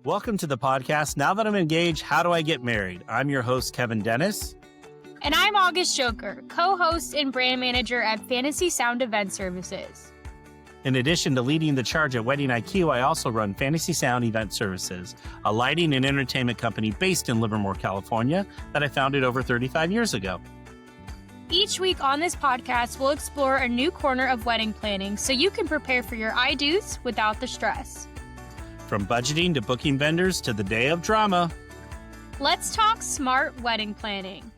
Welcome to the podcast. Now that I'm engaged, how do I get married? I'm your host, Kevin Dennis. And I'm August Yocher, co-host and brand manager at Fantasy Sound Event Services. In addition to leading the charge at Wedding IQ, I also run Fantasy Sound Event Services, a lighting and entertainment company based in Livermore, California, that I founded over 35 years ago. Each week on this podcast, we'll explore a new corner of wedding planning so you can prepare for your I-dos without the stress. From budgeting to booking vendors to the day of drama. Let's talk smart wedding planning.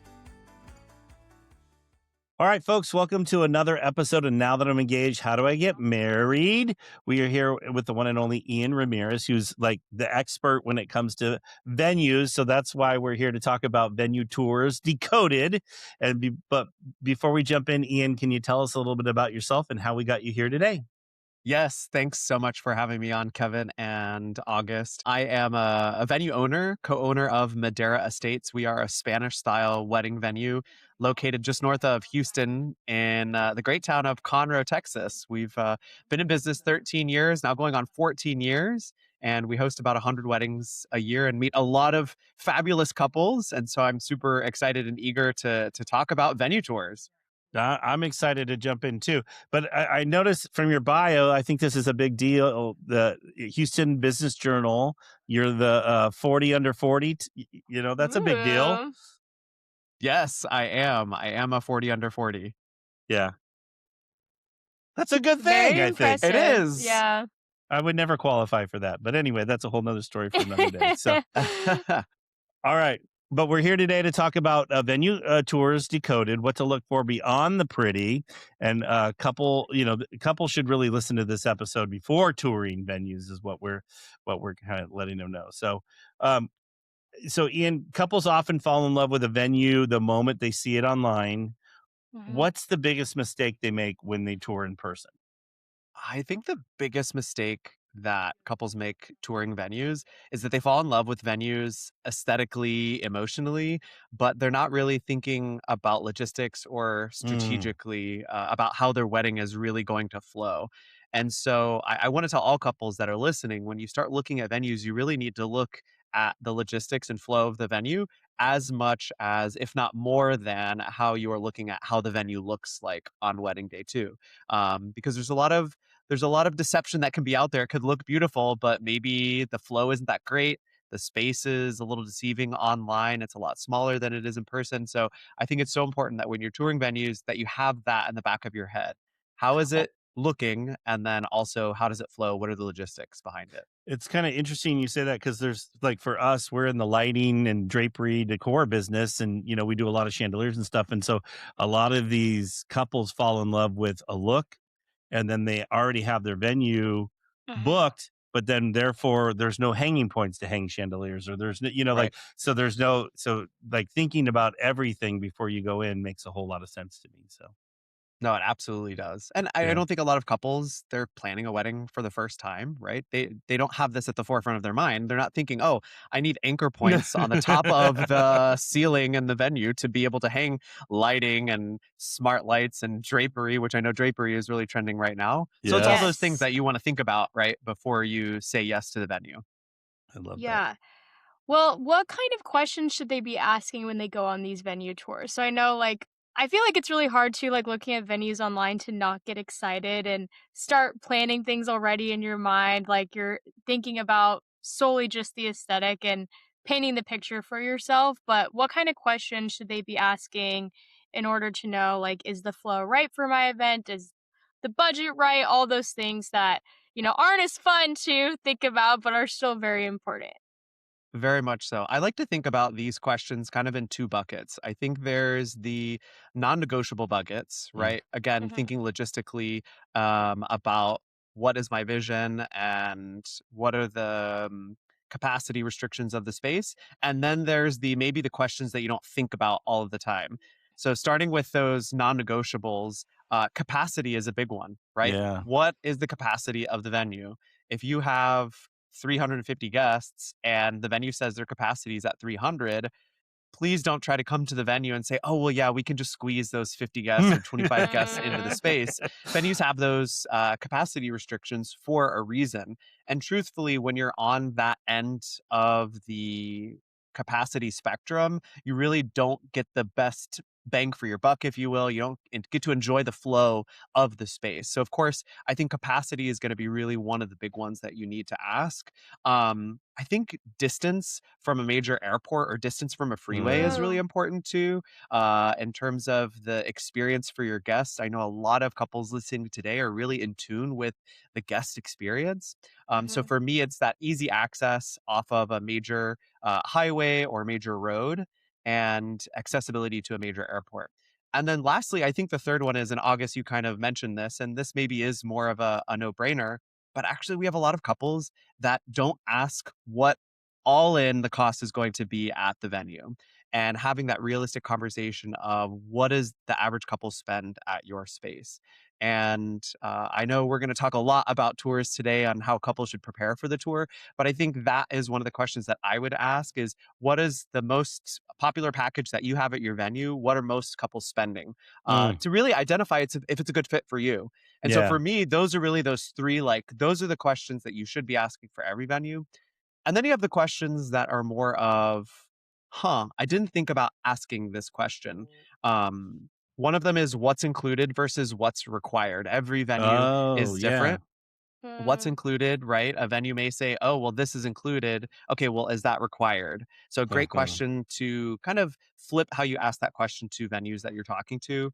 All right, folks, welcome to another episode of Now That I'm Engaged, How Do I Get Married? We are here with the one and only Ian Ramirez, who's like the expert when it comes to venues. So that's why we're here to talk about venue tours, Decoded. But before we jump in, Ian, can you tell us a little bit about yourself and how we got you here today? Yes, thanks so much for having me on, Kevin and August. I am a venue owner, co-owner of Madera Estates. We are a Spanish-style wedding venue located just north of Houston in the great town of Conroe, Texas. We've been in business 13 years, now going on 14 years, and we host about 100 weddings a year and meet a lot of fabulous couples. And so I'm super excited and eager to talk about venue tours. I'm excited to jump in too. But I noticed from your bio, I think this is a big deal. The Houston Business Journal, you're the 40 under 40. That's a big deal. Yes, I am. I am a 40 under 40. Yeah. That's a good thing, Very I think. impressive. It is. Yeah. I would never qualify for that. But anyway, that's a whole nother story for another day. So, all right. But we're here today to talk about venue tours Decoded, what to look for beyond the pretty, and couple should really listen to this episode before touring venues is what we're kind of letting them know. So, Ian, couples often fall in love with a venue the moment they see it online. Mhm. What's the biggest mistake they make when they tour in person? I think the biggest mistake that couples make touring venues is that they fall in love with venues aesthetically, emotionally, but they're not really thinking about logistics or strategically about how their wedding is really going to flow. And so I want to tell all couples that are listening, when you start looking at venues, you really need to look at the logistics and flow of the venue as much as, if not more than, how you are looking at how the venue looks like on wedding day too. Because there's a lot of deception that can be out there. It could look beautiful, but maybe the flow isn't that great. The space is a little deceiving online. It's a lot smaller than it is in person. So I think it's so important that when you're touring venues that you have that in the back of your head. How is it looking? And then also, how does it flow? What are the logistics behind it? It's kind of interesting you say that, because there's, like, for us, we're in the lighting and drapery decor business, and we do a lot of chandeliers and stuff. And so a lot of these couples fall in love with a look, and then they already have their venue Mhm. booked, but then therefore there's no hanging points to hang chandeliers, or there's no, Right. so thinking about everything before you go in makes a whole lot of sense to me. So No, it absolutely does. And I yeah. don't think a lot of couples, they're planning a wedding for the first time, right? They don't have this at the forefront of their mind. They're not thinking, "Oh, I need anchor points on the top of the ceiling in the venue to be able to hang lighting and smart lights and drapery," which I know drapery is really trending right now. So it's all Yes. those things that you want to think about, right, before you say yes to the venue. I love that. Yeah. Well, what kind of questions should they be asking when they go on these venue tours? So I know, I feel like it's really hard to, looking at venues online to not get excited and start planning things already in your mind. Like, you're thinking about solely just the aesthetic and painting the picture for yourself. But what kind of questions should they be asking in order to know, is the flow right for my event? Is the budget right? All those things that, aren't as fun to think about, but are still very important. Very much so. I like to think about these questions kind of in two buckets. I think there's the non-negotiable buckets, Mm. right? Again, Mhm. thinking logistically about what is my vision and what are the capacity restrictions of the space. And then there's maybe the questions that you don't think about all of the time. So starting with those non-negotiables, capacity is a big one, right? Yeah. What is the capacity of the venue? If you have 350 guests and the venue says their capacity is at 300, please don't try to come to the venue and say, oh, well, yeah, we can just squeeze those 50 guests or 25 guests into the Mm. space. Venues have those capacity restrictions for a reason. And truthfully, when you're on that end of the capacity spectrum, you really don't get the best bang for your buck, if you will. You don't get to enjoy the flow of the space. So, of course, I think capacity is going to be really one of the big ones that you need to ask. I think distance from a major airport or distance from a freeway is really Ooh. important too, in terms of the experience for your guests. I know a lot of couples listening today are really in tune with the guest experience. So Mhm. for me, it's that easy access off of a major highway or major road and accessibility to a major airport. And then lastly, I think the third one is, and August, you kind of mentioned this, and this maybe is more of a no brainer, but actually, we have a lot of couples that don't ask what all in the cost is going to be at the venue, and having that realistic conversation of what is the average couple spend at your space. And I know we're going to talk a lot about tours today on how couples should prepare for the tour, but I think that is one of the questions that I would ask is, what is the most popular package that you have at your venue? What are most couples spending? Mm, To really identify if it's a good fit for you. And so yeah. for me, those are really those three, like, those are the questions that you should be asking for every venue. And then you have the questions that are more of, I didn't think about asking this question. One of them is what's included versus what's required. Every venue Oh, is yeah. different. What's Mm. included, right? A venue may say, oh, well, this is included. Okay, well, is that required? So, great Uh-huh. question to kind of flip how you ask that question to venues that you're talking to.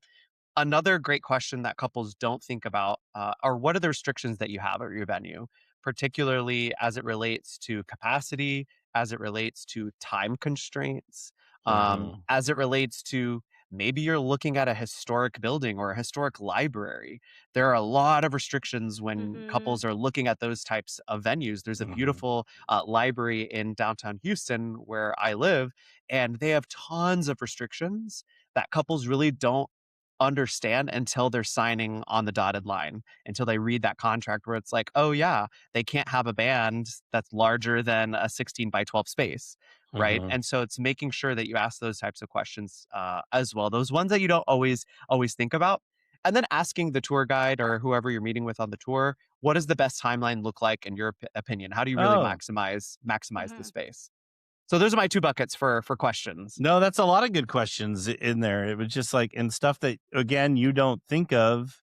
Another great question that couples don't think about are, what are the restrictions that you have at your venue, particularly as it relates to capacity, as it relates to time constraints, Uh-huh. as it relates to maybe you're looking at a historic building or a historic library. There are a lot of restrictions when Mhm. couples are looking at those types of venues. There's a Uh-huh. beautiful library in downtown Houston where I live, and they have tons of restrictions that couples really don't understand until they're signing on the dotted line, until they read that contract where it's like, oh, yeah, they can't have a band that's larger than a 16 by 12 space. Right. Uh-huh. And so it's making sure that you ask those types of questions as well, those ones that you don't always think about. And then asking the tour guide or whoever you're meeting with on the tour, what does the best timeline look like in your opinion? How do you really Oh, maximize the Mhm. space? So those are my two buckets for questions. no, that's a lot of good questions in there. It was just like, and stuff that, again, you don't think of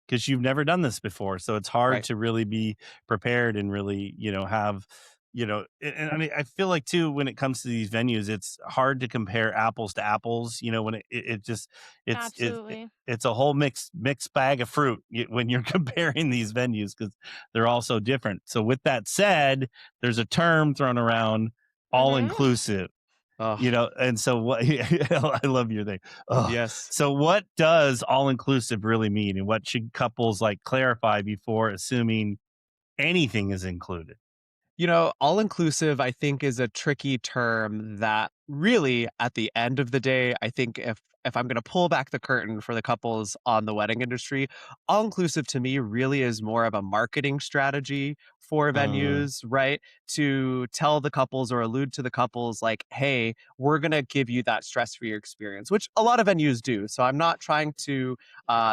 because you've never done this before. So it's hard Right. to really be prepared and really, have, and I mean, I feel like too, when it comes to these venues, it's hard to compare apples to apples, when it just, Absolutely. it's a whole mixed bag of fruit when you're comparing these venues because they're all so different. So with that said, there's a term thrown around, all Mhm. inclusive. Oh, And so what I love your thing. Oh, yes. so what does all inclusive really mean? And what should couples like clarify before assuming anything is included? All inclusive, I think, is a tricky term that really, at the end of the day, I think if I'm going to pull back the curtain for the couples on the wedding industry, all inclusive to me really is more of a marketing strategy for Mm, venues, right? To tell the couples or allude to the couples like, hey, we're going to give you that stress free experience, which a lot of venues do. So I'm not trying to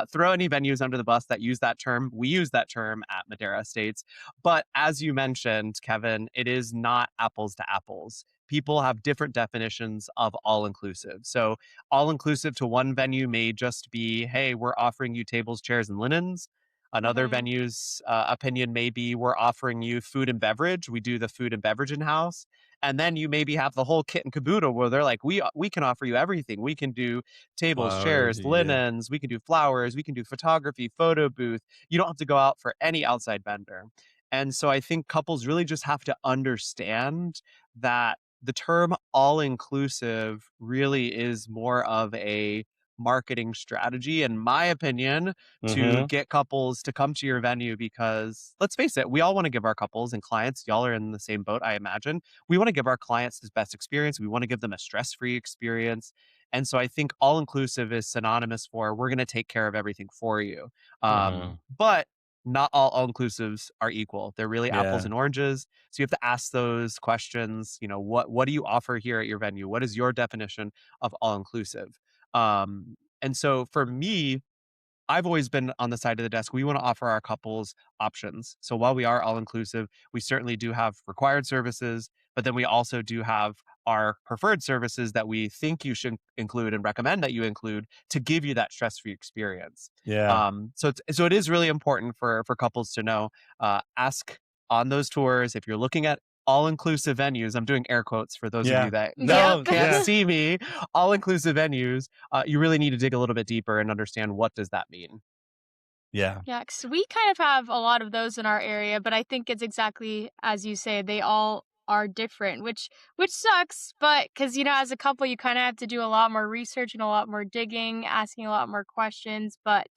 throw any venues under the bus that use that term. We use that term at Madera Estates, but as you mentioned, Kevin, it is not apples to apples. People have different definitions of all inclusive. So, all inclusive to one venue may just be, hey, we're offering you tables, chairs, and linens. Another Mhm. venue's opinion may be, we're offering you food and beverage. We do the food and beverage in house. And then you maybe have the whole kit and caboodle where they're like, we can offer you everything. We can do tables, flowers, chairs, yeah. linens. We can do flowers. We can do photography, photo booth. You don't have to go out for any outside vendor. And so I think couples really just have to understand that the term all inclusive really is more of a marketing strategy, in my opinion, to Mm-hmm. get couples to come to your venue because let's face it, we all want to give our couples and clients, y'all are in the same boat, I imagine. We want to give our clients the best experience. We want to give them a stress free experience. And so I think all inclusive is synonymous for we're going to take care of everything for you. Uh-huh. But not all inclusives are equal. They're really apples Yeah. and oranges. So you have to ask those questions. What do you offer here at your venue? What is your definition of all inclusive? And so for me, I've always been on the side of the desk. We want to offer our couples options. So while we are all inclusive, we certainly do have required services, but then we also do have our preferred services that we think you should include and recommend that you include to give you that stress-free experience. Yeah. So it is really important for couples to know. Ask on those tours if you're looking at all-inclusive venues. I'm doing air quotes for those of Yeah. you that Yep. No, can't yeah. see me. All-inclusive venues, you really need to dig a little bit deeper and understand what does that mean. Yeah. Yeah, 'cause we kind of have a lot of those in our area, but I think it's exactly as you say, they all are different, which sucks, but because as a couple, you kind of have to do a lot more research and a lot more digging, asking a lot more questions, but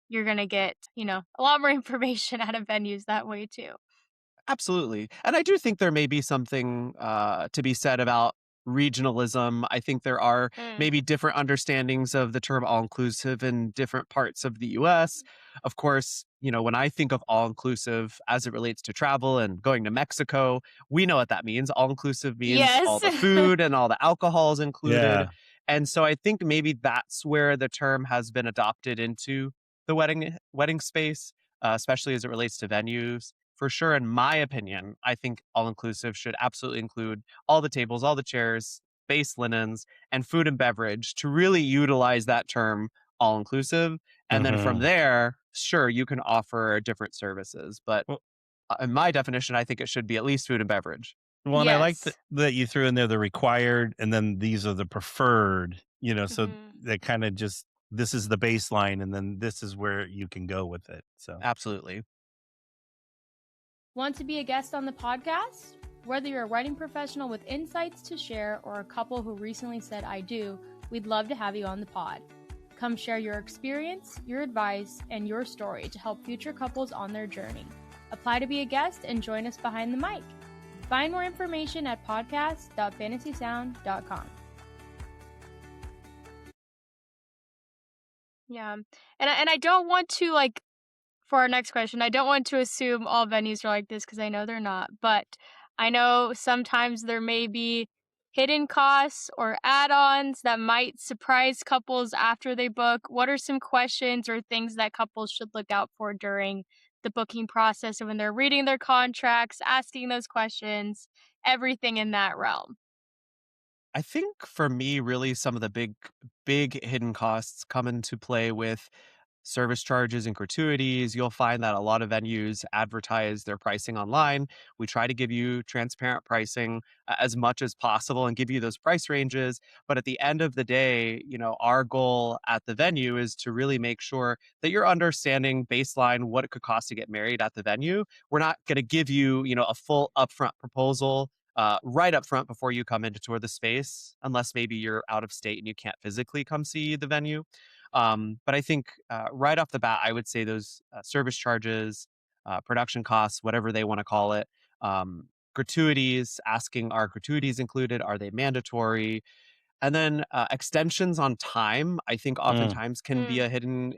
you're gonna get, a lot more information out of venues that way too. Absolutely. And I do think there may be something to be said about regionalism. I think there are Mm. maybe different understandings of the term all inclusive in different parts of the US. Of course, when I think of all inclusive as it relates to travel and going to Mexico, we know what that means. All inclusive means all Yes. the food and all the alcohol is included. Yeah. And so I think maybe that's where the term has been adopted into the wedding space, especially as it relates to venues. For sure, in my opinion, I think all inclusive should absolutely include all the tables, all the chairs, base linens, and food and beverage to really utilize that term all inclusive. And then from Mhm. there, sure, you can offer different services. But Well, in my definition, I think it should be at least food and beverage. and I like Yes. that you threw in there the required, and then these are the preferred. So Mhm. they kind of just this is the baseline, and then this is where you can go with it. So Absolutely. Want to be a guest on the podcast? Whether you're a writing professional with insights to share or a couple who recently said I do, we'd love to have you on the pod. Come share your experience, your advice, and your story to help future couples on their journey. Apply to be a guest and join us behind the mic. Find more information at podcast.fantasysound.com. Yeah. And I don't want to for our next question, I don't want to assume all venues are like this because I know they're not, but I know sometimes there may be hidden costs or add-ons that might surprise couples after they book. What are some questions or things that couples should look out for during the booking process and when they're reading their contracts, asking those questions, everything in that realm? I think for me, really, some of the big hidden costs come into play with service charges and gratuities. You'll find that a lot of venues advertise their pricing online. We try to give you transparent pricing as much as possible and give you those price ranges. But at the end of the day, our goal at the venue is to really make sure that you're understanding baseline what it could cost to get married at the venue. We're not going to give you, a full upfront proposal right up front before you come in to tour the space, unless maybe you're out of state and you can't physically come see the venue. But I think right off the bat, I would say those service charges, production costs, whatever they want to call it, gratuities, asking are gratuities included? Are they mandatory? And then extensions on time, I think mm, oftentimes can be Mm. a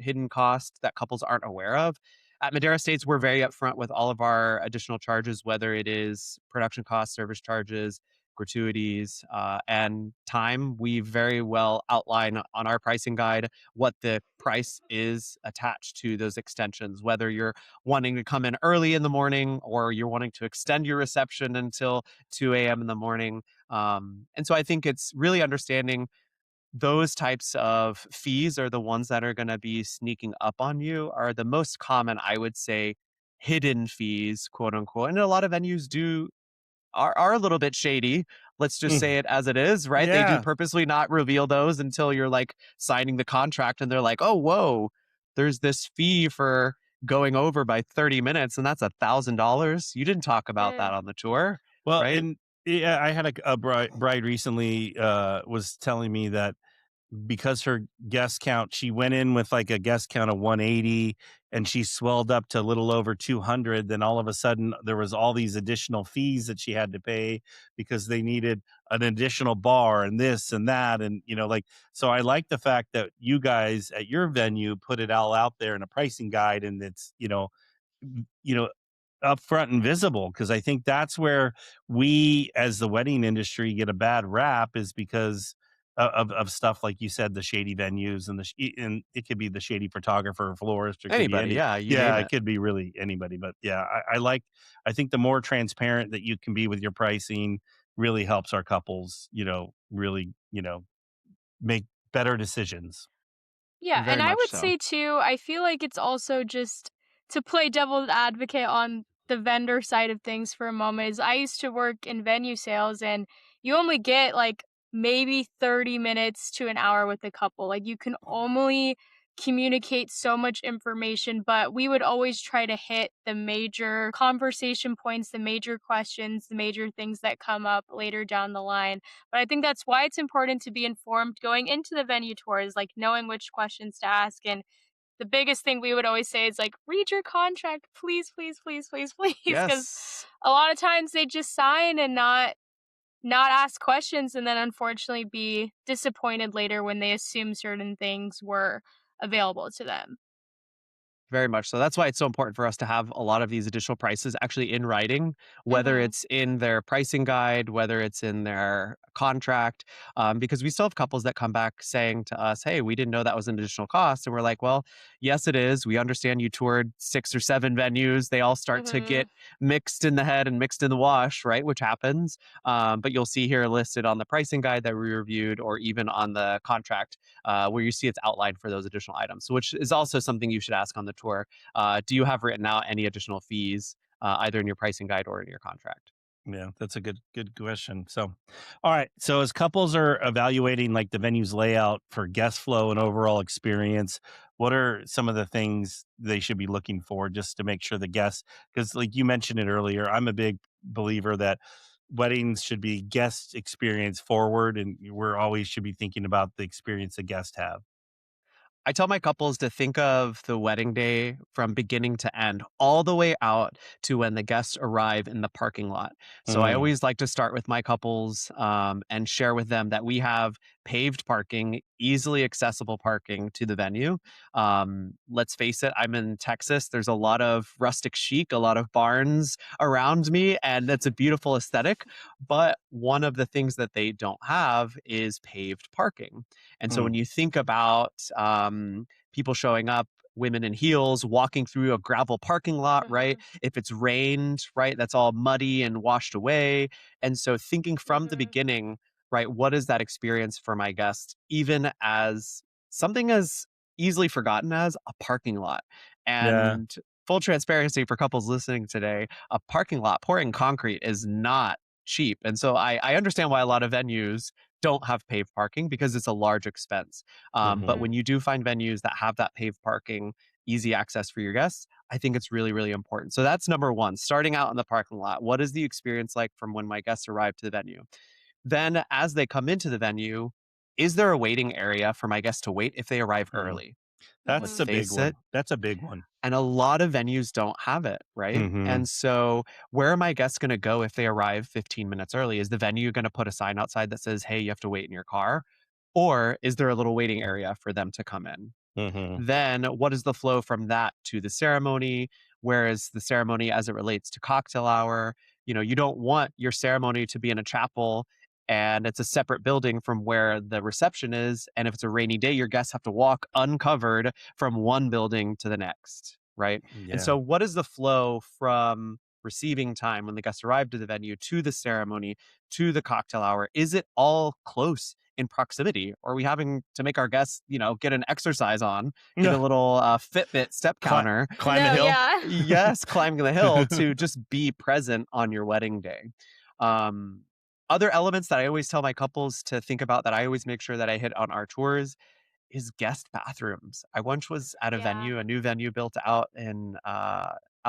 hidden cost that couples aren't aware of. At Madera States, we're very upfront with all of our additional charges, whether it is production costs, service charges, gratuities, and time. We very well outline on our pricing guide what the price is attached to those extensions, whether you're wanting to come in early in the morning or you're wanting to extend your reception until 2 a.m. in the morning. And so I think it's really understanding those types of fees are the ones that are going to be sneaking up on you, are the most common, I would say, hidden fees, quote unquote. And a lot of venues are a little bit shady. Let's just mm. say it as it is, right? They do Yeah. purposely not reveal those until you're like signing the contract and they're like, oh, whoa, there's this fee for going over by 30 minutes and that's $1,000. You didn't talk about Eh. that on the tour, Well, right? and yeah, I had a bride recently was telling me that because her guest count, she went in with like a guest count of 180 and she swelled up to a little over 200. Then all of a sudden there was all these additional fees that she had to pay because they needed an additional bar and this and that. And, so I like the fact that you guys at your venue put it all out there in a pricing guide and it's, you know, upfront and visible, because I think that's where we as the wedding industry get a bad rap, is because of stuff like you said, the shady venues and and it could be the shady photographer or florist, or it could be Anybody, yeah, you yeah, name it it. could be really anybody. But yeah, I think the more transparent that you can be with your pricing really helps our couples, really, make better decisions. Yeah, Very and I much would so. say too, I feel like it's also just to play devil's advocate on the vendor side of things for a moment is I used to work in venue sales and you only get like maybe 30 minutes to an hour with a couple. Like you can only communicate so much information, but we would always try to hit the major conversation points, the major questions, the major things that come up later down the line. But I think that's why it's important to be informed going into the venue tours, like knowing which questions to ask. And the biggest thing we would always say is like, read your contract, please, please, please, please, please, because Yes. a lot of times they just sign and not ask questions, and then unfortunately be disappointed later when they assume certain things were available to them. Very much so. That's why it's so important for us to have a lot of these additional prices actually in writing, whether Mhm. it's in their pricing guide, whether it's in their contract, because we still have couples that come back saying to us, "Hey, we didn't know that was an additional cost," and we're like, "Well, yes, it is. We understand you toured 6 or 7 venues. They all start to get Mhm. mixed in the head and mixed in the wash, right? Which happens. But you'll see here listed on the pricing guide that we reviewed, or even on the contract where you see it's outlined for those additional items, which is also something you should ask on the tour. Do you have written out any additional fees, either in your pricing guide or in your contract? Yeah, that's a good question. So, all right. So as couples are evaluating like the venue's layout for guest flow and overall experience, what are some of the things they should be looking for just to make sure the guests, because like you mentioned it earlier, I'm a big believer that weddings should be guest experience forward, and we're always should be thinking about the experience the guests have. I tell my couples to think of the wedding day from beginning to end, all the way out to when the guests arrive in the parking lot. So I Mm, always like to start with my couples and share with them that we have paved parking, easily accessible parking to the venue. Let's face it, I'm in Texas. There's a lot of rustic chic, a lot of barns around me, and that's a beautiful aesthetic. But one of the things that they don't have is paved parking. And so when mm, you think about people showing up, women in heels walking through a gravel parking lot, right? Mhm. If it's rained, right, that's all muddy and washed away. And so thinking from the Mhm. beginning, right, what is that experience for my guest, even as something as easily forgotten as a parking lot? yeah. And full transparency for couples listening today, a parking lot pouring concrete is not cheap. And so I understand why a lot of venues don't have paved parking because it's a large expense. But Hmm. when Mhm. you do find venues that have that paved parking, easy access for your guests, I think it's really, really important. So that's number one, starting out in the parking lot. What is the experience like from when my guests arrive to the venue? Then, as they come into the venue, is there a waiting area for my guests to wait if they arrive Mm. early? That's Let's a Mhm. big face one. it, That's a big one. and a lot of venues don't have it, right? Hmm. And so, where are my guests going to go if they arrive 15 minutes early? Is the venue going to put a sign outside that says, "Hey, you have to wait in your car"? Or is there a little waiting area for them to come in? Hmm. Then what is the flow from that to the ceremony? Whereas the ceremony as it relates to cocktail hour, you don't want your ceremony to be in a chapel and it's a separate building from where the reception is. And if it's a rainy day, your guests have to walk uncovered from one building to the next, right? And Yeah. so, what is the flow from receiving time when the guests arrive to the venue to the ceremony to the cocktail hour? Is it all close in proximity? Or are we having to make our guests, get an exercise on, get a Yeah. little Fitbit step counter? Climb the No, hill. yeah. Yes, climbing the hill to just be present on your wedding day. Um, Other elements that I always tell my couples to think about that I always make sure that I hit on our tours is guest bathrooms. I once was at a Yeah. venue, a new venue built out in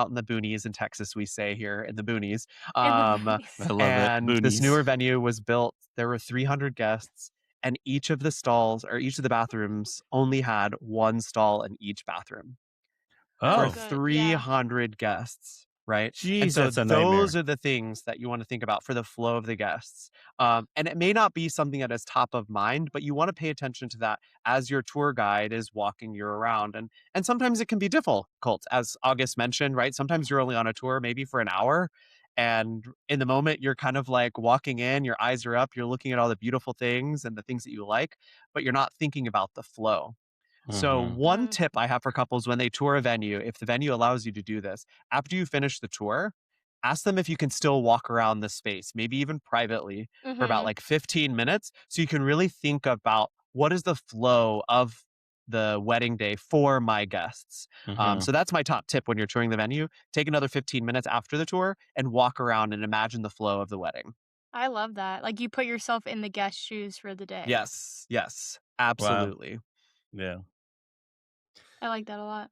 the boonies in Texas, we say here in the boonies. In the Um, I movies. love it. and this Boonies. newer venue was built. There were 300 guests, and each of the stalls or each of the bathrooms only had one stall in each bathroom for Oh, Oh, good. Yeah. 300 guests. right? And Jeez, so that's a nightmare. those are the things that you want to think about for the flow of the guests. And it may not be something that is top of mind, but you want to pay attention to that as your tour guide is walking you around. And sometimes it can be difficult, as August mentioned, right? Sometimes you're only on a tour maybe for an hour. And in the moment, you're kind of like walking in, your eyes are up, you're looking at all the beautiful things and the things that you like, but you're not thinking about the flow. So, Mhm. one tip I have for couples when they tour a venue, if the venue allows you to do this, after you finish the tour, ask them if you can still walk around the space, maybe even privately for about Mhm. like 15 minutes. So you can really think about what is the flow of the wedding day for my guests. Mhm. So that's my top tip when you're touring the venue. Take another 15 minutes after the tour and walk around and imagine the flow of the wedding. I love that. Like, you put yourself in the guest shoes for the day. Yes, yes, Wow. absolutely. Yeah. I like that a lot.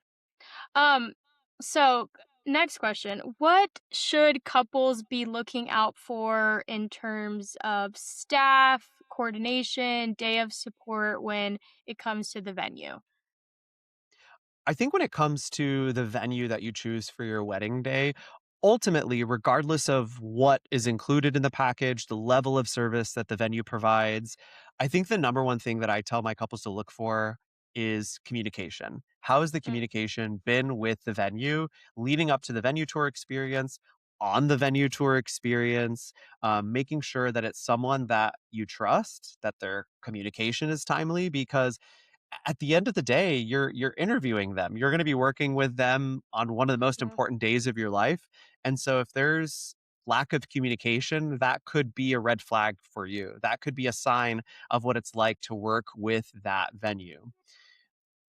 Um, so next question. What should couples be looking out for in terms of staff, coordination, day of support when it comes to the venue? I think when it comes to the venue that you choose for your wedding day, ultimately, regardless of what is included in the package, the level of service that the venue provides, I think the number one thing that I tell my couples to look for is communication. How has the Mm, communication been with the venue leading up to the venue tour experience? On the venue tour experience, making sure that it's someone that you trust, that their communication is timely, because at the end of the day, you're interviewing them. You're going to be working with them on one of the most mm, important days of your life. And so if there's lack of communication, that could be a red flag for you. That could be a sign of what it's like to work with that venue.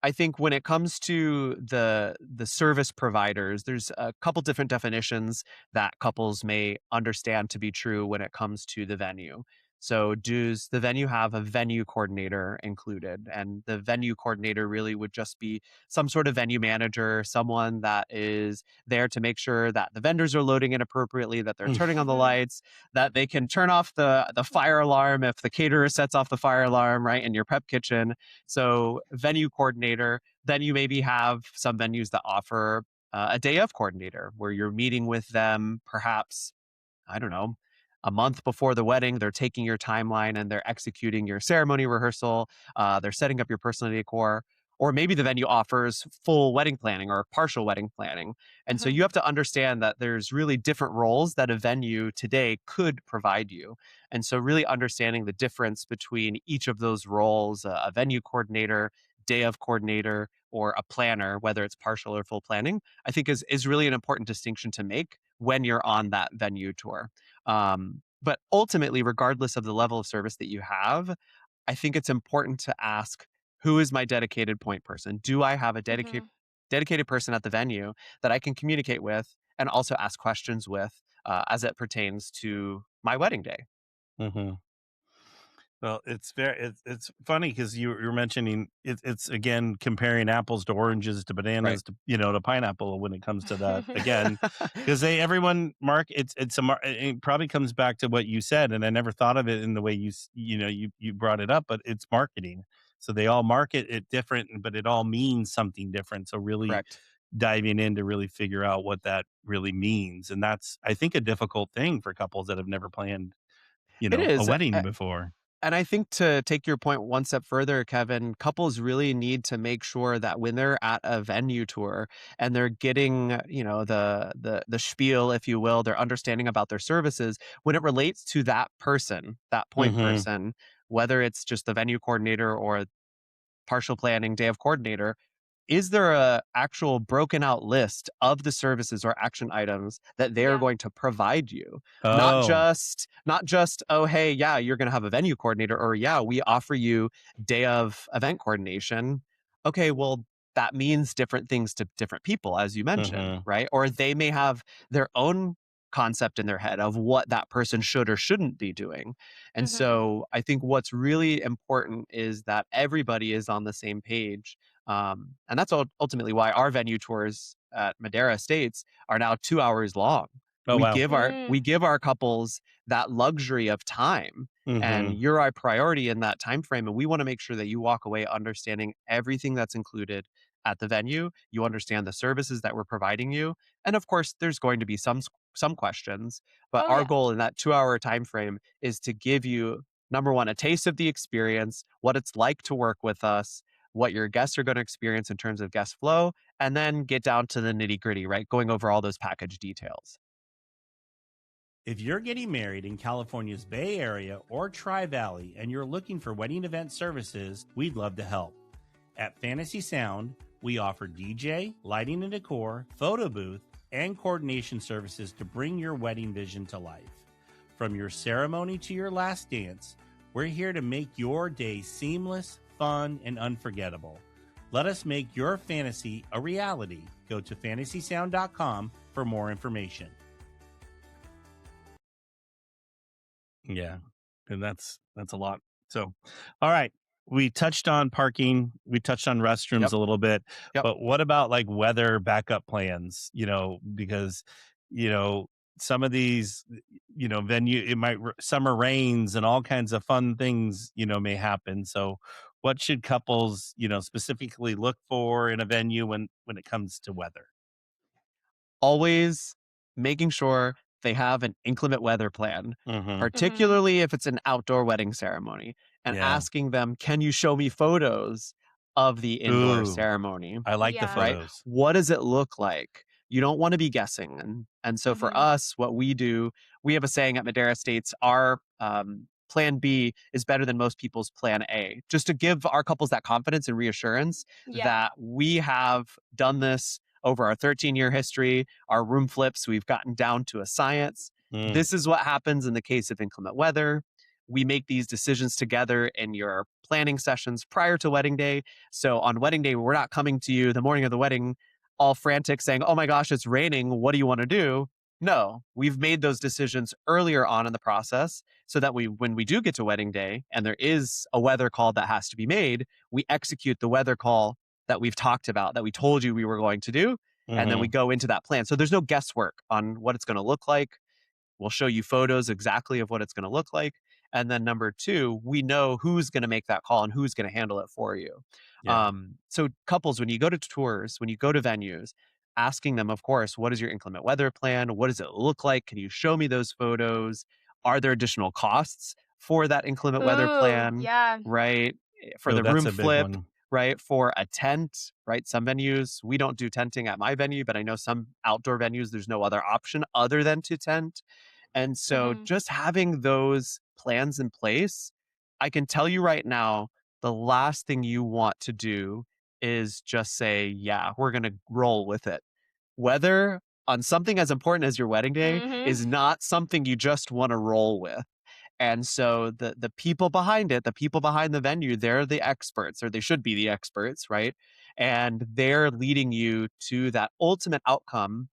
I think when it comes to the service providers, there's a couple different definitions that couples may understand to be true when it comes to the venue. So, does the venue have a venue coordinator included? And the venue coordinator really would just be some sort of venue manager, someone that is there to make sure that the vendors are loading in appropriately, that they're turning on the mhm, lights, that they can turn off the fire alarm if the caterer sets off the fire alarm, right, in your prep kitchen. So, venue coordinator. Then you maybe have some venues that offer a day of coordinator where you're meeting with them perhaps, I don't know, a month before the wedding. They're taking your timeline and they're executing your ceremony rehearsal. They're setting up your personal decor. Or maybe the venue offers full wedding planning or partial wedding planning. And so mhm, you have to understand that there's really different roles that a venue today could provide you. And so, really understanding the difference between each of those roles, a venue coordinator, day of coordinator, or a planner, whether it's partial or full planning, I think is really an important distinction to make when you're on that venue tour. But ultimately, regardless of the level of service that you have, I think it's important to ask, who is my dedicated point person? Do I have a mhm. dedicated person at the venue that I can communicate with and also ask questions with as it pertains to my wedding day? Mhm. Well, it's funny because you were mentioning it's again comparing apples to oranges to Right. bananas to to pineapple when it comes to that again because they everyone mark it's it probably comes back to what you said and I never thought of it in the way you brought it up but it's marketing so they all market it different but it all means something different so really Correct. diving in to really figure out what that really means and that's I think a difficult thing for couples that have never planned It a is. wedding before. And I think to take your point one step further, Kevin, couples really need to make sure that when they're at a venue tour and they're getting, the spiel, if you will, their understanding about their services, when it relates to that person, that point Mhm. person, whether it's just the venue coordinator or partial planning day of coordinator, is there a actual broken out list of the services or action items that they're Yeah. going to provide you? Oh. Not just, oh, hey, yeah, you're going to have a venue coordinator, or yeah, we offer you day of event coordination. Okay, well, that means different things to different people, as you mentioned, Mhm. right? Or they may have their own concept in their head of what that person should or shouldn't be doing. And Mhm. so I think what's really important is that everybody is on the same page, and that's ultimately why our venue tours at Madera Estates are now 2 hours long. Oh, wow. We Mm, give our couples that luxury of time, and Mhm. you're our priority in that time frame. And we want to make sure that you walk away understanding everything that's included at the venue, you understand the services that we're providing you, and of course, there's going to be some questions, but Oh our yeah. goal in that 2-hour time frame is to give you, number one, a taste of the experience, what it's like to work with us, what your guests are going to experience in terms of guest flow, and then get down to the nitty gritty, right? Going over all those package details. If you're getting married in California's Bay Area or Tri Valley and you're looking for wedding event services, we'd love to help. At Fantasy Sound, we offer DJ, lighting and decor, photo booth, and coordination services to bring your wedding vision to life. From your ceremony to your last dance, we're here to make your day seamless, fun, and unforgettable. Let us make your fantasy a reality. Go to fantasysound.com for more information. Yeah, and that's a lot. So, all right, we touched on parking, we touched on restrooms Yep. a little bit, Yep. but what about like weather backup plans? Because some of these, venue it might summer rains and all kinds of fun things may happen. So, what should couples specifically look for in a venue when it comes to weather? Always making sure they have an inclement weather plan, Mm-hmm. Mhm. particularly if it's an outdoor wedding ceremony, and Yeah. asking them, can you show me photos of the indoor Ooh, ceremony? I like the Yeah. Right? photos. What does it look like? You don't want to be guessing. And so for Mhm. us, what we do, we have a saying at Madera States, our plan B is better than most people's plan A, just to give our couples that confidence and reassurance Yeah. that we have done this over our 13-year history, our room flips, we've gotten down to a science. Mm, This is what happens in the case of inclement weather. We make these decisions together in your planning sessions prior to wedding day. So on wedding day, we're not coming to you the morning of the wedding all frantic saying, oh my gosh, it's raining. What do you want to do? No, we've made those decisions earlier on in the process so that when we do get to wedding day and there is a weather call that has to be made, we execute the weather call that we've talked about, that we told you we were going to do. And then we mhm. go into that plan. So there's no guesswork on what it's going to look like. We'll show you photos exactly of what it's going to look like. And then number two, we know who's going to make that call and who's going to handle it for you. Yeah. So couples, when you go to tours, when you go to venues, asking them, of course, what is your inclement weather plan? What does it look like? Can you show me those photos? Are there additional costs for that inclement weather Ooh, plan? yeah. Right. For Oh, the that's room a big flip, one. right? For a tent, right? Some venues, we don't do tenting at my venue, but I know some outdoor venues, there's no other option other than to tent. And so Mhm. just having those plans in place, I can tell you right now, the last thing you want to do is just say, yeah, we're going to roll with it. Weather on something as important as your wedding day Mhm. is not something you just want to roll with. And so the people behind it, the people behind the venue, they're the experts, or they should be the experts, right? And they're leading you to that ultimate outcome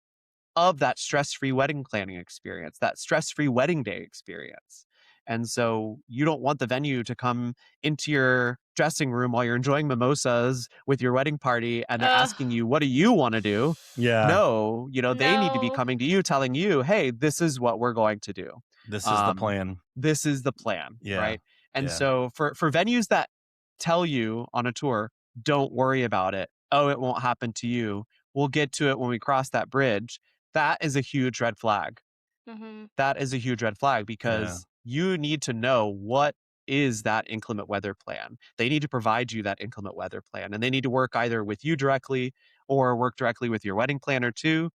of that stress-free wedding planning experience, that stress-free wedding day experience. And so you don't want the venue to come into your dressing room while you're enjoying mimosas with your wedding party and they're Ugh. asking you, what do you want to do? Yeah, No, they need to be No. coming to you telling you, hey, this is what we're going to do. this is the Um, plan. this is the plan, Yeah, right? And yeah. so for venues that tell you on a tour, don't worry about it. Oh, it won't happen to you. We'll get to it when we cross that bridge. That is a huge red flag. Mhm. That is a huge red flag Yeah. because you need to know what is that inclement weather plan. They need to provide you that inclement weather plan and they need to work either with you directly or work directly with your wedding planner too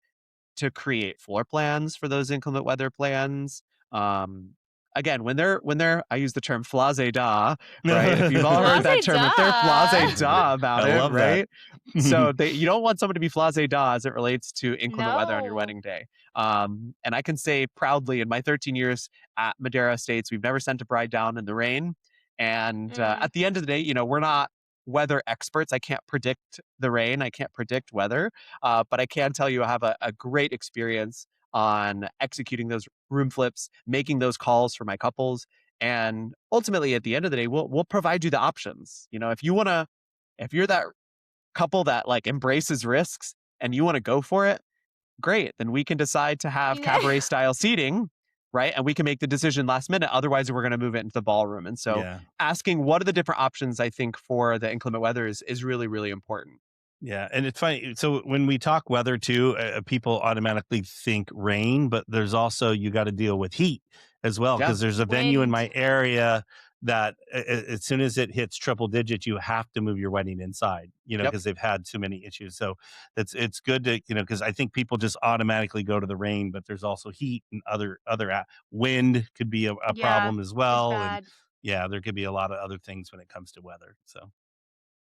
to create floor plans for those inclement weather plans. Um, Again, when they're I use the term flase da, right? If you've all heard that term, if they're flase Flazza. da I about it, love that. right? So you don't want someone to be flase da as it relates to inclement weather on your No. wedding day. And I can say proudly, in my 13 years at Madera Estates, we've never sent a bride down in the rain. And Mm. at the end of the day, we're not weather experts. I can't predict the rain. I can't predict weather, but I can tell you I have a great experience on executing those room flips, making those calls for my couples. And ultimately, at the end of the day, we'll provide you the options. If you're that couple that like embraces risks and you want to go for it, great. Then we can decide to have Yeah. cabaret style seating, right? And we can make the decision last minute. Otherwise, we're going to move it into the ballroom. And so Yeah. asking what are the different options, I think, for the inclement weather is really, really important. Yeah, and it's funny. So when we talk weather too, people automatically think rain, but there's also you got to deal with heat as well Yeah. because there's a venue in Wind. my area that as soon as it hits triple digits, you have to move your wedding inside. Yep. Because they've had too many issues. So it's good to because I think people just automatically go to the rain, but there's also heat and wind could be a Yeah, problem as it's well, and bad. yeah, there could be a lot of other things when it comes to weather. So.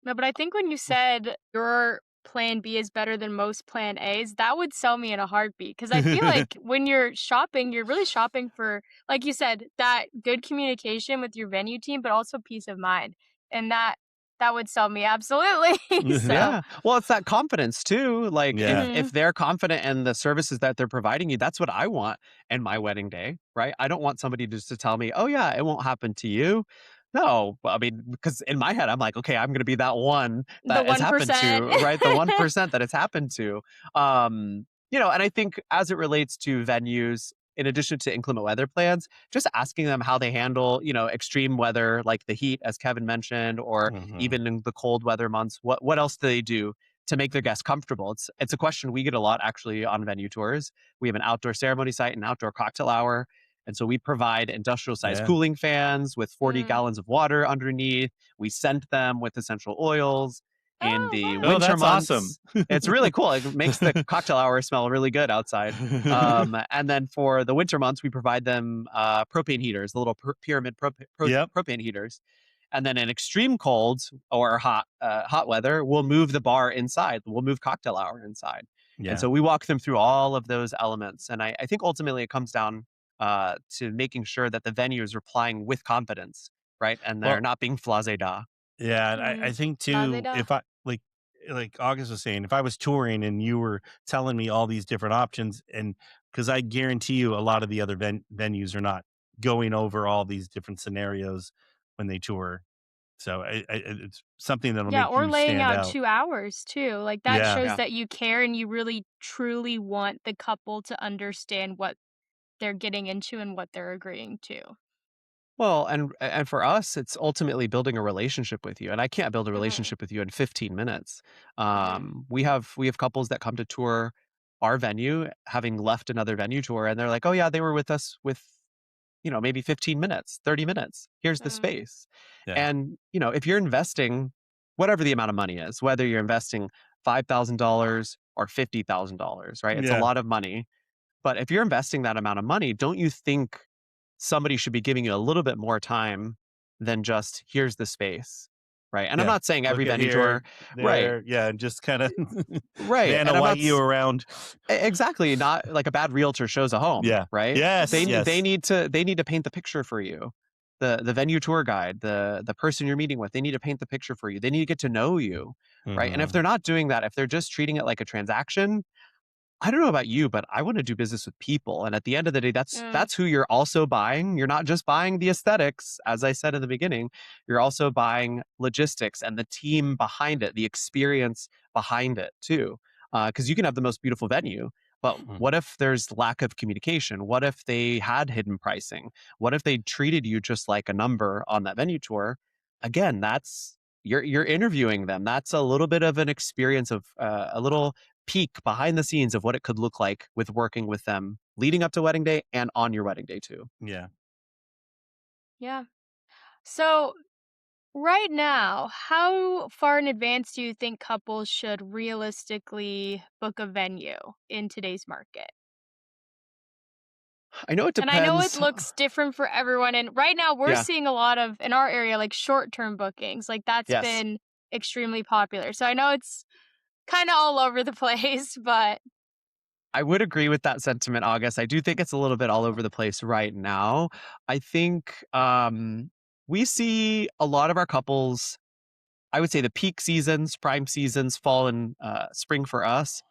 No, but I think when you said your plan B is better than most plan A's, that would sell me in a heartbeat. Because I feel like when you're shopping, you're really shopping for, like you said, that good communication with your venue team, but also peace of mind. And that would sell me absolutely. So, Yeah. Well, it's that confidence too. Like Yeah. if mhm, they're confident in the services that they're providing you, that's what I want in my wedding day, right? I don't want somebody just to tell me, "Oh yeah, it won't happen to you." No, well, I mean, because in my head, I'm like, okay, I'm going to be that one the that it's happened 1%. to, right? The 1% that it's happened to. And I think as it relates to venues, in addition to inclement weather plans, just asking them how they handle, extreme weather like the heat, as Kevin mentioned, or Mhm. even in the cold weather months, what else do they do to make their guests comfortable? It's a question we get a lot actually on venue tours. We have an outdoor ceremony site and outdoor cocktail hour. And so we provide industrial sized Yeah. cooling fans with 40 Mm. gallons of water underneath. We scent them with essential oils. In Oh, the Oh, winter wow. that's awesome. months, it's really cool. It makes the cocktail hour smell really good outside. And then for the winter months, we provide them propane heaters, the little pyramid Yep. propane heaters. And then in extreme cold or hot weather, we'll move the bar inside. We'll move cocktail hour inside. And Yeah. so we walk them through all of those elements. And I think ultimately it comes down to making sure that the venue is replying with confidence, right? And they're Well, not being flase da. yeah, and I Mm. think too, La-de-da. if I like August was saying, if I was touring and you were telling me all these different options, and because I guarantee you, a lot of the other venues are not going over all these different scenarios when they tour. So it's something that'll Yeah, make or you laying stand out out. 2 hours too, like, that Yeah. shows Yeah. that you care and you really truly want the couple to understand what they're getting into and what they're agreeing to. Well, and for us, it's ultimately building a relationship with you, and I can't build a Mhm, relationship with you in 15 minutes. mhm, We have couples that come to tour our venue, having left another venue tour, and they're like, "Oh yeah, they were with us with maybe 15 minutes, 30 minutes. Here's the mm, space." Yeah. And if you're investing whatever the amount of money is, whether you're investing $5,000 or $50,000, right? It's a Yeah. lot of money. But if you're investing that amount of money, don't you think somebody should be giving you a little bit more time than just here's the space, right? And I'm Yeah. not saying every Look at venue tour, here, right, there, yeah, and just kind of right. Vanna And I'm not White you around. exactly not like a bad realtor shows a home, Yeah. right? They Yes. mhm, they Yes. need to they need to paint the picture for you. The venue tour guide, the person you're meeting with, they need to paint the picture for you. They need to get to know you, right? And if Mhm. they're not doing that, if they're just treating it like a transaction, I don't know about you, but I want to do business with people. And at the end of the day, that's mm, that's who you're also buying. You're not just buying the aesthetics, as I said in the beginning. You're also buying logistics and the team behind it, the experience behind it too. Because you can have the most beautiful venue, but Mhm. what if there's lack of communication? What if they had hidden pricing? What if they treated you just like a number on that venue tour? Again, that's you're interviewing them. That's a little bit of an experience of a little peek behind the scenes of what it could look like with working with them leading up to wedding day and on your wedding day too. Yeah. yeah. So, right now, how far in advance do you think couples should realistically book a venue in today's market? I know it And I know it depends. looks different for everyone, and right now we're Yeah. seeing a lot of in our area, like, short-term bookings, like, that's Yes. been extremely popular. So I know it's kinda all over the place, but I would agree with that sentiment, August. I do think it's a little bit all over the place right now. I think we see a lot of our couples, I would say the peak seasons, prime seasons fall in spring for us,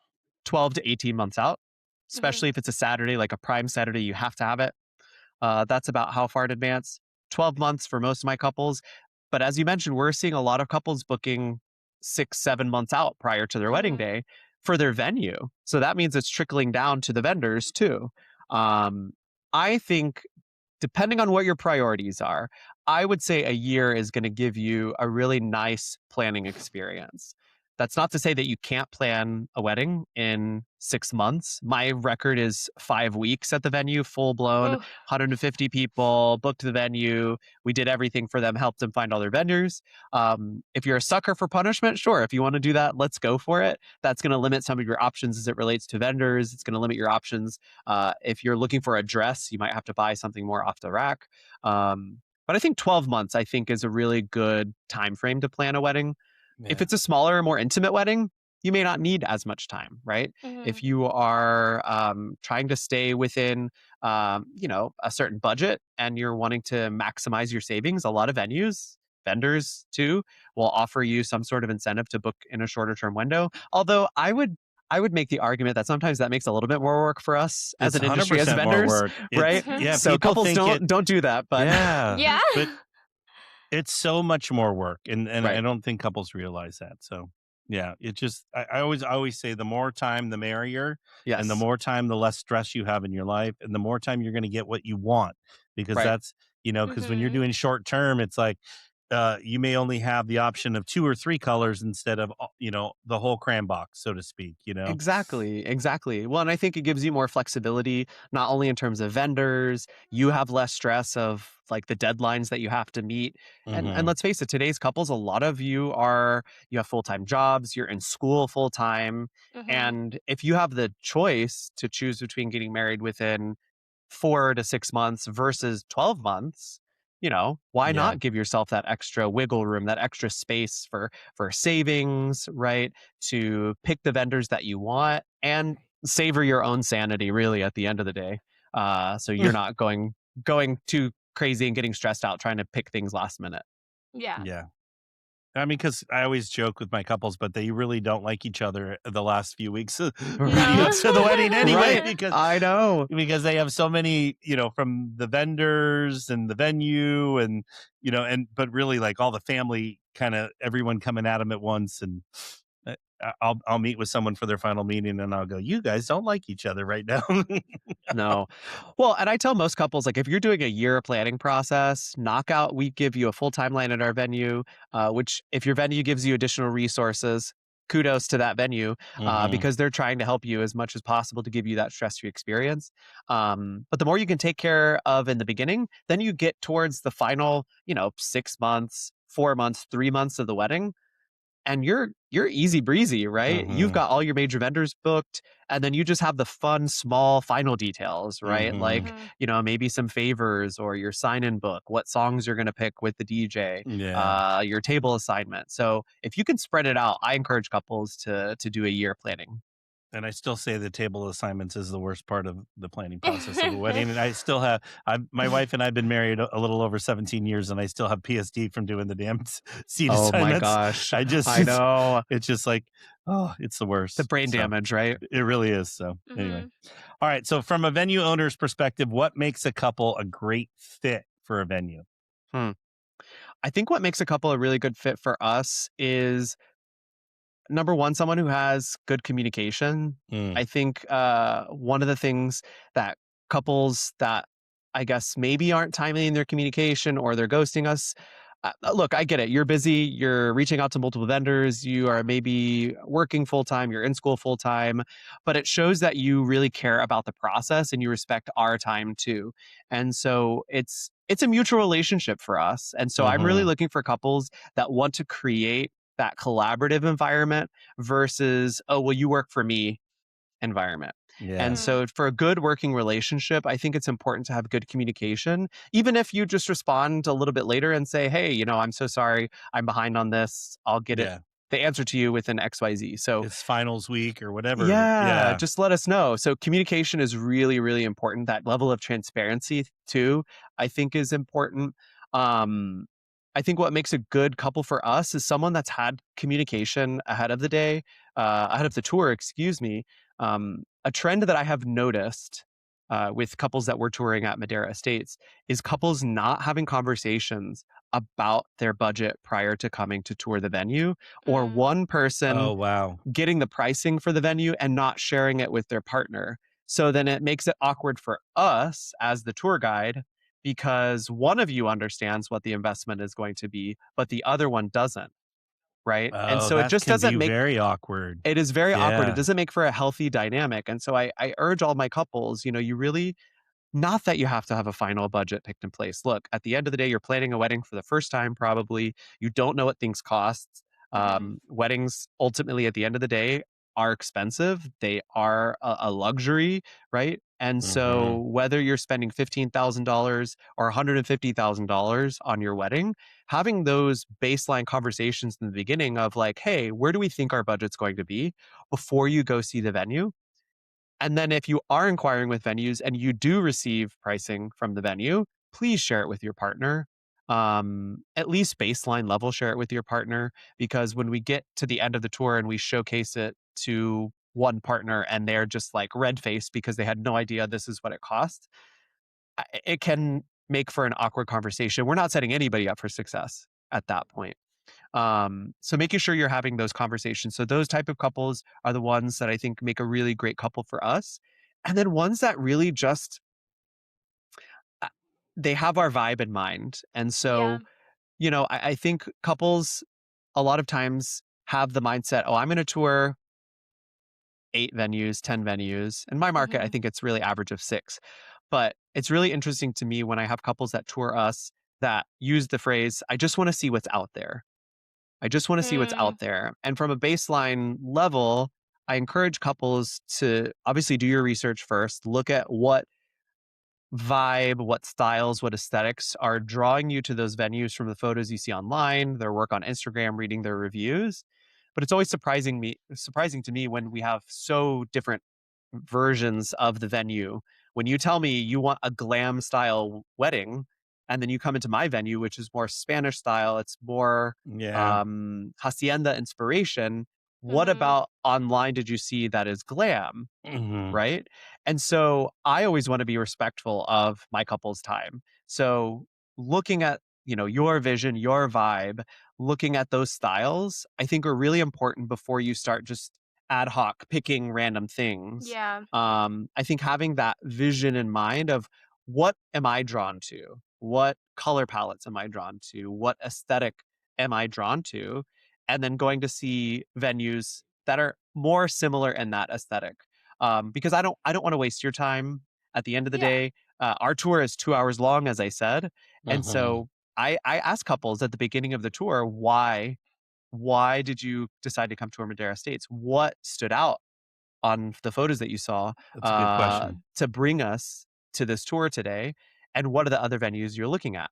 12 to 18 months out, mhm, especially if it's a Saturday, like a prime Saturday, you have to have it. That's about how far in advance. 12 months for most of my couples. But as you mentioned, we're seeing a lot of couples booking 6, 7 months out prior to their wedding mhm, day for their venue. So that means it's trickling down to the vendors too. Um, I think depending on what your priorities are, I would say a year is going to give you a really nice planning experience. That's not to say that you can't plan a wedding in 6 months. My record is 5 weeks at the venue, full blown, Oh, 150 people, booked the venue. We did everything for them, helped them find all their vendors. If you're a sucker for punishment, sure. If you want to do that, let's go for it. That's going to limit some of your options as it relates to vendors. It's going to limit your options. If you're looking for a dress, you might have to buy something more off the rack. But I think 12 months, I think, is a really good time frame to plan a wedding. If Yeah. it's a smaller, more intimate wedding, you may not need as much time, right? If mhm. you are trying to stay within, a certain budget and you're wanting to maximize your savings, a lot of venues, vendors too, will offer you some sort of incentive to book in a shorter term window. Although I would make the argument that sometimes that makes a little bit more work for us as It's an industry as 100% more vendors, work. right? Mhm. Yeah, So people couples think don't do that, but yeah, Yeah. but it's so much more work, and I right. don't think couples realize that. So, yeah, it just I always say the more time the merrier, and the Yes. more time the less stress you have in your life, and the more time you're going to get what you want, because Right. that's because when you're Mhm. doing short term, it's like you may only have the option of 2 or 3 colors instead of the whole cram box, so to speak. Exactly, exactly. Well, and I think it gives you more flexibility, not only in terms of vendors, you have less stress of like the deadlines that you have to meet. And Hmm. let's face it, today's couples, a lot of you have full-time jobs, you're in school full time. Mhm. And if you have the choice to choose between getting married within 4 to 6 months versus 12 months, why Yeah. not give yourself that extra wiggle room, that extra space for savings, right? To pick the vendors that you want and savor your own sanity really at the end of the day. So you're not going too crazy and getting stressed out trying to pick things last minute. Yeah. Yeah. I mean, because I always joke with my couples, but they really don't like each other the last few weeks leading up Right. to the wedding anyway, Right. No. because I know. because they have so many, from the vendors and the venue and but really like all the family, kind of everyone coming at them at once, and I'll meet with someone for their final meeting, and I'll go, you guys don't like each other right now. No. Well, and I tell most couples, like, if you're doing a year planning process, we give you a full timeline at our venue, which if your venue gives you additional resources, kudos to that venue, Hmm. because they're trying to help you as much as possible to give you that stress-free experience. But the more you can take care of in the beginning, then you get towards the final, 6 months, 4 months, 3 months of the wedding and you're easy breezy, right? You've Hmm. got all your major vendors booked, and then you just have the fun, small final details, right? Like, Hmm. Mhm. maybe some favors or your sign-in book, what songs you're gonna pick with the DJ, Yeah. your table assignment. So if you can spread it out, I encourage couples to do a year planning. And I still say the table assignments is the worst part of the planning process of a wedding. And I still have, my wife and I've been married a little over 17 years, and I still have PSD from doing the damn seat Oh my assignments. gosh. I just, I know. it's just like, oh, it's the The worst. brain So damage, right? it really is. So anyway. Mhm. All right. So from a venue owner's perspective, what makes a couple a great fit for a venue? Hmm. I think what makes a couple a really good fit for us is number one, someone who has good communication. Mm, I think one of the things that couples that I guess maybe aren't timely in their communication or they're ghosting us. Look, I get it. You're busy. You're reaching out to multiple vendors. You are maybe working full time. You're in school full time, but it shows that you really care about the process and you respect our time too. And so it's a mutual relationship for us. And so I'm really hmm. looking for couples that want to create that collaborative environment versus, oh, well, you work for me environment. And Yeah. Mhm. so for a good working relationship, I think it's important to have good communication. Even if you just respond a little bit later and say, hey, I'm so sorry, I'm behind on this. I'll get it Yeah. the answer to you within XYZ. So It's finals week or whatever. yeah, Yeah. just let us know. So communication is really, really important. That level of transparency too, I think is important. Um, I think what makes a good couple for us is someone that's had communication ahead of the tour, excuse me. A trend that I have noticed with couples that we're touring at Madera Estates is couples not having conversations about their budget prior to coming to tour the venue, or Mm. one person Oh, wow. getting the pricing for the venue and not sharing it with their partner. So then it makes it awkward for us as the tour guide because one of you understands what the investment is going to be, but the other one doesn't. right? And Oh, so it that just can doesn't be make very awkward. it is very awkward. It Yeah. doesn't make for a healthy dynamic. And so I urge all my couples, you really not that you have to have a final budget picked in place. Look, at the end of the day, you're planning a wedding for the first time, probably. You don't know what things cost. Mhm. Weddings, ultimately, at the end of the day, are expensive. They are a luxury, right? And so, Mhm. whether you're spending $15,000 or $150,000 on your wedding, having those baseline conversations in the beginning of like, hey, where do we think our budget's going to be before you go see the venue? And then if you are inquiring with venues and you do receive pricing from the venue, please share it with your partner. At least baseline level, share it with your partner, because when we get to the end of the tour and we showcase it to one partner and they're just like red faced because they had no idea this is what it cost, it can make for an awkward conversation. We're not setting anybody up for success at that point. So making sure you're having those conversations. So those type of couples are the ones that I think make a really great couple for us. And then ones that really just uh, they have our vibe in mind. And Yeah. so, I think couples a lot of times have the mindset, oh, I'm going to tour 8 venues, 10 venues. In my market, I Mhm. think it's really average of 6. But it's really interesting to me when I have couples that tour us that use the phrase, I just want to see what's out there. I just want to see what's Mm. out there. And from a baseline level, I encourage couples to obviously do your research first, look at what vibe, what styles, what aesthetics are drawing you to those venues from the photos you see online, their work on Instagram, reading their reviews. But it's always surprising to me when we have so different versions of the venue. When you tell me you want a glam style wedding, and then you come into my venue, which is more Spanish style, it's more Yeah. hacienda inspiration. What Mhm. about online did you see that is glam? Mhm. Right? And so I always want to be respectful of my couple's time. So looking at, your vision, your vibe, looking at those styles, I think are really important before you start just ad hoc picking random things. Yeah. I think having that vision in mind of what am I drawn to? What color palettes am I drawn to? What aesthetic am I drawn to? And then going to see venues that are more similar in that aesthetic, because I don't want to waste your time. At the end of the Yeah. day, our tour is 2 hours long, as I said, and Mhm. so I ask couples at the beginning of the tour why did you decide to come to our Madera states? What stood out on the photos that you saw That's a good question. to bring us to this tour today, and what are the other venues you're looking at?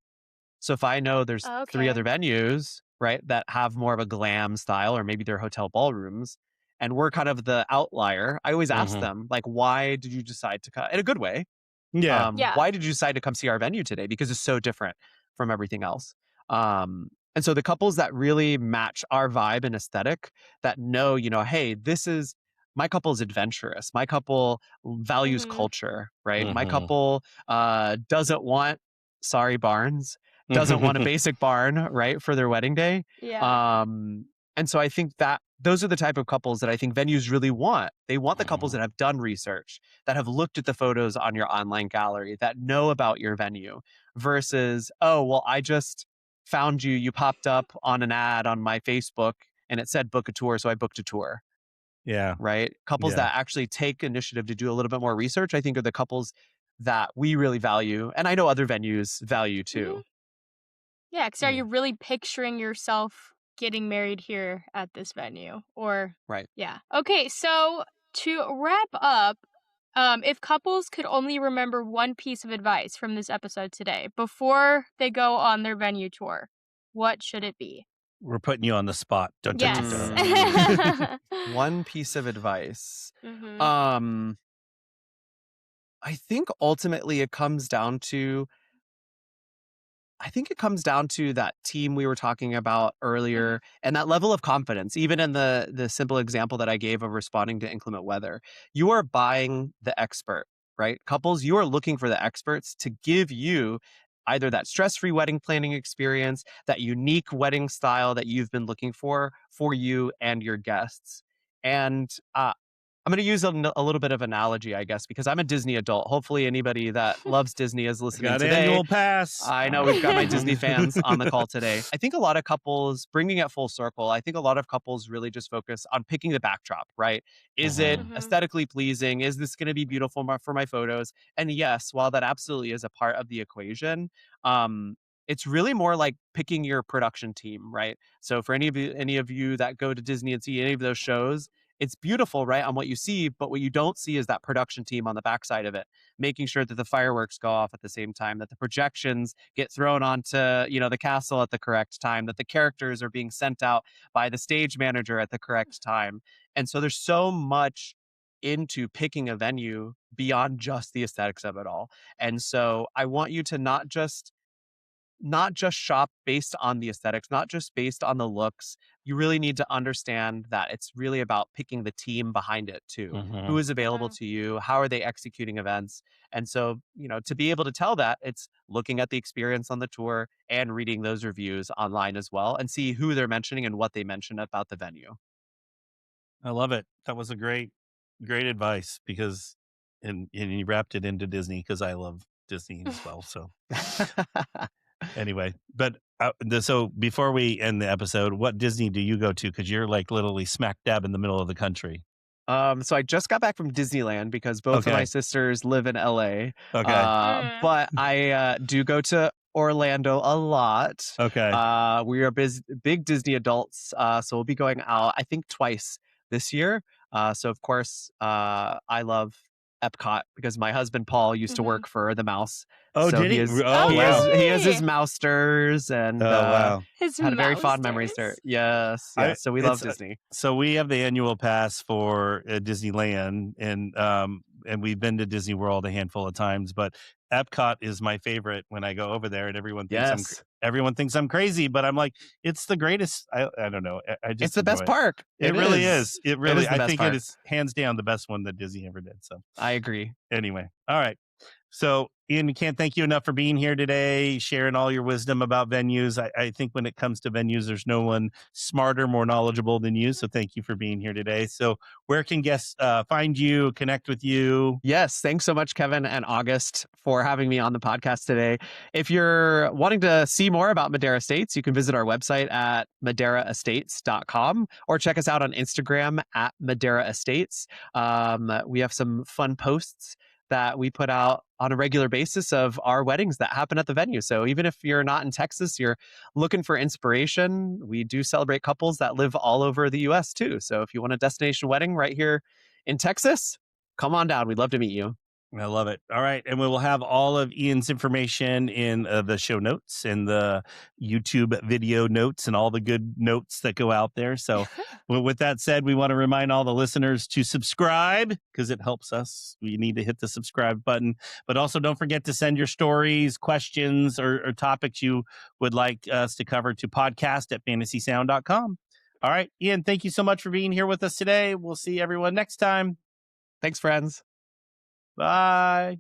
So if I know there's 3 Okay. other venues, right, that have more of a glam style or maybe they're hotel ballrooms, and we're kind of the outlier, I always ask Mhm. them, like, "Why did you decide to come?" In a good way. Yeah. Yeah. "Why did you decide to come see our venue today? Because it's so different from everything else." And so the couples that really match our vibe and aesthetic, that know, "Hey, this is my couple is adventurous. My couple values Mhm. culture," right? My Mhm. couple, doesn't want sorry, barns, doesn't want a basic barn, right, for their wedding day. Yeah. Um, and so I think that those are the type of couples that I think venues really want. They want the couples that Mhm. have done research, that have looked at the photos on your online gallery, that know about your venue versus, oh, well, I just found you, you popped up on an ad on my Facebook and it said book a tour, so I booked a tour, Yeah. right? Couples Yeah. that actually take initiative to do a little bit more research, I think are the couples that we really value. And I know other venues value Mhm. too. Yeah, 'cause are Yeah. you really picturing yourself getting married here at this venue? Or Right. yeah. Okay, so to wrap up, if couples could only remember one piece of advice from this episode today before they go on their venue tour, what should it be? We're putting you on the spot. Dun, dun, dun, Yes. Mm, one piece of advice. Mhm. Um, I think ultimately it comes down to that team we were talking about Mhm. earlier and that level of confidence. Even in the simple example that I gave of responding to inclement weather, you are buying the expert, right? Couples, you are looking for the experts to give you either that stress-free wedding planning experience, that unique wedding style that you've been looking for you and your guests. And I'm going to use a little bit of analogy, I guess, because I'm a Disney adult. Hopefully anybody that loves Disney is listening Got today. annual pass. I know we've got my Disney fans on the call today. I think a lot of couples, bringing it full circle, I think a lot of couples really just focus on picking the backdrop, right? Is it Mhm. aesthetically pleasing? Is this going to be beautiful for my photos? And yes, while that absolutely is a part of the equation, it's really more like picking your production team, right? So for any of you that go to Disney and see any of those shows, it's beautiful, right, on what you see, but what you don't see is that production team on the backside of it, making sure that the fireworks go off at the same time, that the projections get thrown onto, the castle at the correct time, that the characters are being sent out by the stage manager at the correct time. And so there's so much into picking a venue beyond just the aesthetics of it all. And so I want you to not just shop based on the aesthetics, not just based on the looks. You really need to understand that it's really about picking the team behind it too. Who Mhm. is available to you? How are they executing events? And so, to be able to tell that, it's looking at the experience on the tour and reading those reviews online as well and see who they're mentioning and what they mention about the venue. I love it. That was a great advice because and you wrapped it into Disney because I love Disney as well. So anyway, but so before we end the episode, what Disney do you go to? Because you're like literally smack dab in the middle of the country. So I just got back from Disneyland because both of my Okay. sisters live in LA. Okay. But I do go to Orlando a lot. Okay. We are big Disney adults, so we'll be going out, I think, twice this year. So of course, I love Epcot because my husband Paul used to Mhm. work for the Mouse. Oh, So did he? Oh, he wow. has his Really? Mousters and Oh, wow. His had very fond memories there. Mousters? Yes, I- yes. So we love it's, Disney. So we have the annual pass for Disneyland, and we've been to Disney World a handful of times. But Epcot is my favorite when I go over there, and everyone thinks I'm crazy. But I'm like, it's the greatest. I don't know. I just It's the best enjoy it. park. It really is. It really. the I best think park. it is hands down the best one that Disney ever did. So I agree. anyway, all right. So, Ian, we can't thank you enough for being here today, sharing all your wisdom about venues. I think when it comes to venues, there's no one smarter, more knowledgeable than you. So thank you for being here today. So where can guests find you, connect with you? Yes, thanks so much, Kevin and August, for having me on the podcast today. If you're wanting to see more about Madera Estates, you can visit our website at maderaestates.com or check us out on Instagram at Madera Estates. We have some fun posts that we put out on a regular basis of our weddings that happen at the venue. So even if you're not in Texas, you're looking for inspiration, we do celebrate couples that live all over the US too. So if you want a destination wedding right here in Texas, come on down. We'd love to meet you. I love it. All right. And we will have all of Ian's information in the show notes and the YouTube video notes and all the good notes that go out there. So with that said, we want to remind all the listeners to subscribe because it helps us. We need to hit the subscribe button. But also don't forget to send your stories, questions, or topics you would like us to cover to podcast@fantasysound.com. All right. Ian, thank you so much for being here with us today. We'll see everyone next time. Thanks, friends. Bye.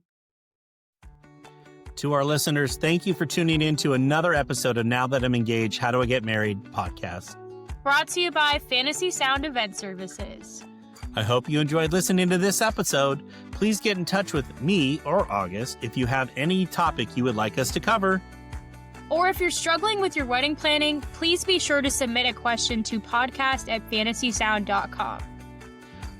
To our listeners, thank you for tuning in to another episode of Now That I'm Engaged, How Do I Get Married podcast. Brought to you by Fantasy Sound Event Services. I hope you enjoyed listening to this episode. Please get in touch with me or August if you have any topic you would like us to cover. Or if you're struggling with your wedding planning, please be sure to submit a question to podcast@fantasysound.com.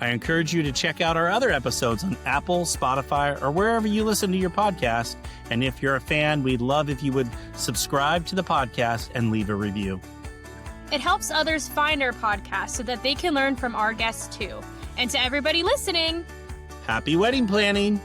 I encourage you to check out our other episodes on Apple, Spotify, or wherever you listen to your podcast. And if you're a fan, we'd love if you would subscribe to the podcast and leave a review. It helps others find our podcast so that they can learn from our guests too. And to everybody listening, Happy wedding planning!